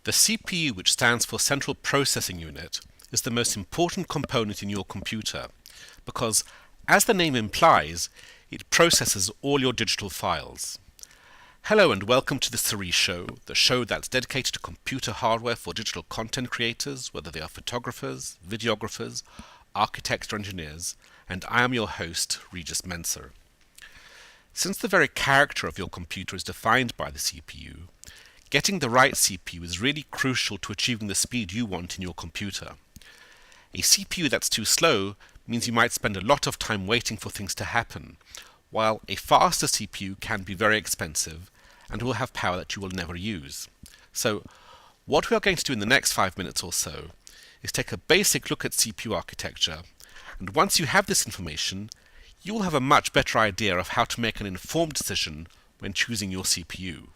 The CPU, which stands for Central Processing Unit, is the most important component in your computer because, as the name implies, it processes all your digital files. Hello and welcome to the Cerise Show, the show that's dedicated to computer hardware for digital content creators, whether they are photographers, videographers, architects or engineers, and I am your host, Regis Menser. Since the very character of your computer is defined by the CPU, getting the right CPU is really crucial to achieving the speed you want in your computer. A CPU that's too slow means you might spend a lot of time waiting for things to happen, while a faster CPU can be very expensive and will have power that you will never use. So, what we are going to do in the next 5 minutes or so is take a basic look at CPU architecture, and once you have this information, you will have a much better idea of how to make an informed decision when choosing your CPU.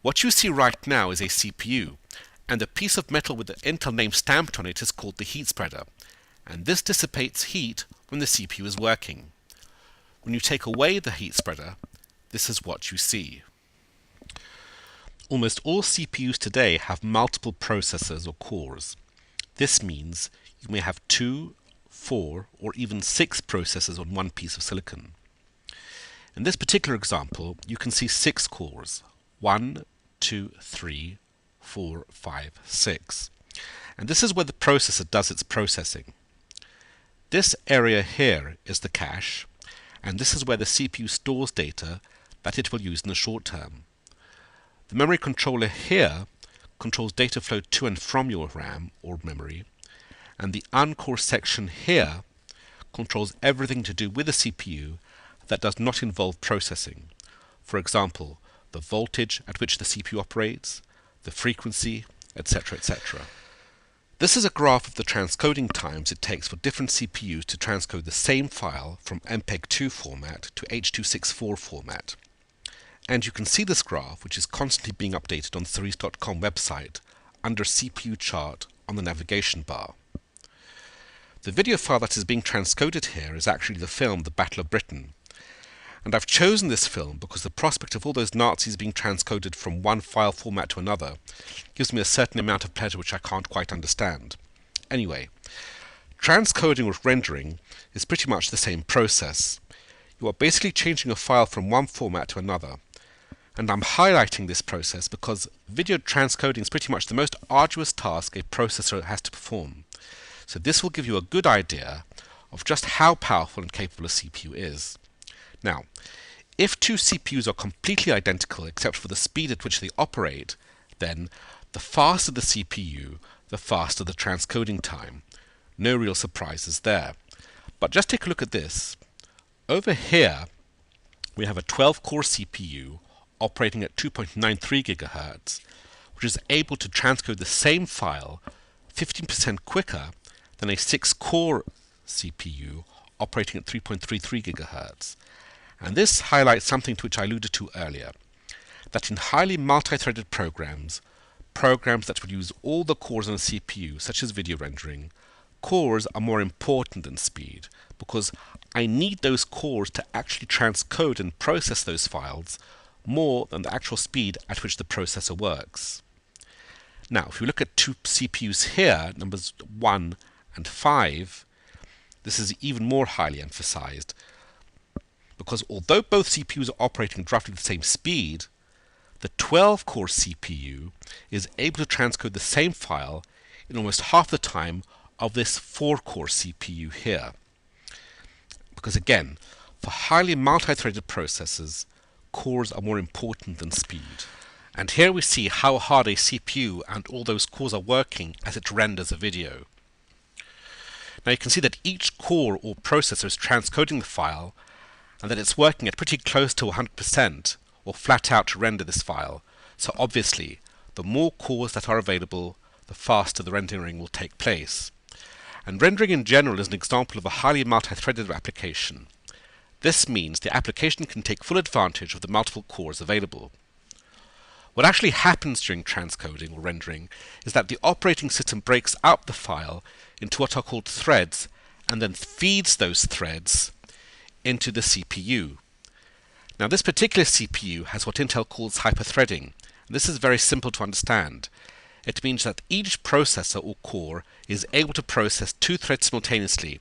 What you see right now is a CPU, and the piece of metal with the Intel name stamped on it is called the heat spreader, and this dissipates heat when the CPU is working. When you take away the heat spreader, this is what you see. Almost all CPUs today have multiple processors or cores. This means you may have 2, 4, or even 6 processors on one piece of silicon. In this particular example, you can see 6 cores. 1, 2, 3, 4, 5, 6. And this is where the processor does its processing. This area here is the cache, and this is where the CPU stores data that it will use in the short term. The memory controller here controls data flow to and from your RAM or memory, and the uncore section here controls everything to do with the CPU that does not involve processing. For example, the voltage at which the CPU operates, the frequency, etc., etc. This is a graph of the transcoding times it takes for different CPUs to transcode the same file from MPEG-2 format to H.264 format. And you can see this graph, which is constantly being updated on the Cerise.com website, under CPU chart on the navigation bar. The video file that is being transcoded here is actually the film The Battle of Britain. And I've chosen this film because the prospect of all those Nazis being transcoded from one file format to another gives me a certain amount of pleasure which I can't quite understand. Anyway, transcoding or rendering is pretty much the same process. You are basically changing a file from one format to another. And I'm highlighting this process because video transcoding is pretty much the most arduous task a processor has to perform. So this will give you a good idea of just how powerful and capable a CPU is. Now, if two CPUs are completely identical except for the speed at which they operate, then the faster the CPU, the faster the transcoding time. No real surprises there. But just take a look at this. Over here, we have a 12-core CPU operating at 2.93 GHz, which is able to transcode the same file 15% quicker than a 6-core CPU operating at 3.33 GHz. And this highlights something to which I alluded to earlier, that in highly multi-threaded programs that will use all the cores on a CPU, such as video rendering, cores are more important than speed, because I need those cores to actually transcode and process those files more than the actual speed at which the processor works. Now, if you look at two CPUs here, numbers 1 and 5, this is even more highly emphasized, because although both CPUs are operating at roughly the same speed, the 12-core CPU is able to transcode the same file in almost half the time of this 4-core CPU here. Because again, for highly multi-threaded processors, cores are more important than speed. And here we see how hard a CPU and all those cores are working as it renders a video. Now you can see that each core or processor is transcoding the file and that it's working at pretty close to 100% or flat out to render this file. So obviously, the more cores that are available, the faster the rendering will take place. And rendering in general is an example of a highly multi-threaded application. This means the application can take full advantage of the multiple cores available. What actually happens during transcoding or rendering is that the operating system breaks up the file into what are called threads and then feeds those threads into the CPU. Now this particular CPU has what Intel calls hyperthreading, This is very simple to understand. It means that each processor or core is able to process two threads simultaneously.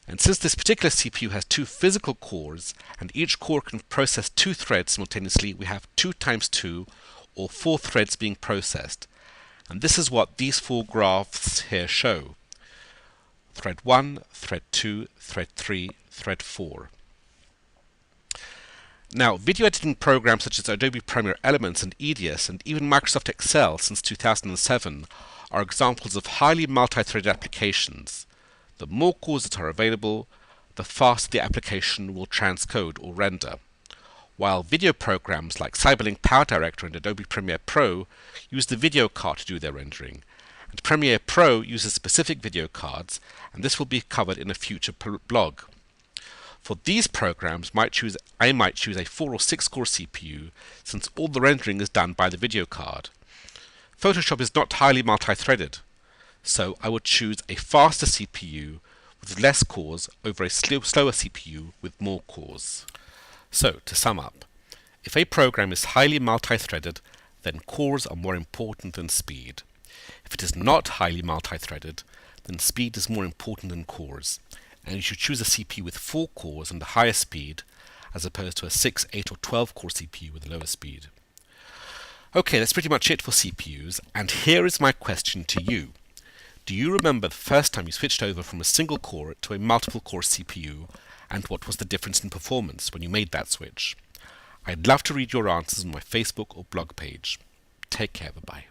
And since this particular CPU has two physical cores, and each core can process two threads simultaneously, we have 2 times 2, or 4 threads being processed. And this is what these 4 graphs here show. Thread 1, thread 2, thread 3, thread 4. Now, video editing programs such as Adobe Premiere Elements and EDS, and even Microsoft Excel since 2007, are examples of highly multi-threaded applications. The more cores that are available, the faster the application will transcode or render. While video programs like Cyberlink PowerDirector and Adobe Premiere Pro use the video card to do their rendering, and Premiere Pro uses specific video cards, and this will be covered in a future blog. For these programs, I might choose a 4 or 6 core CPU, since all the rendering is done by the video card. Photoshop is not highly multi-threaded, so I would choose a faster CPU with less cores over a slower CPU with more cores. So, to sum up, if a program is highly multi-threaded, then cores are more important than speed. If it is not highly multi-threaded, then speed is more important than cores, and you should choose a CPU with 4 cores and a higher speed, as opposed to a 6, 8 or 12 core CPU with a lower speed. Okay, that's pretty much it for CPUs, and here is my question to you. Do you remember the first time you switched over from a single core to a multiple core CPU, and what was the difference in performance when you made that switch? I'd love to read your answers on my Facebook or blog page. Take care, bye-bye.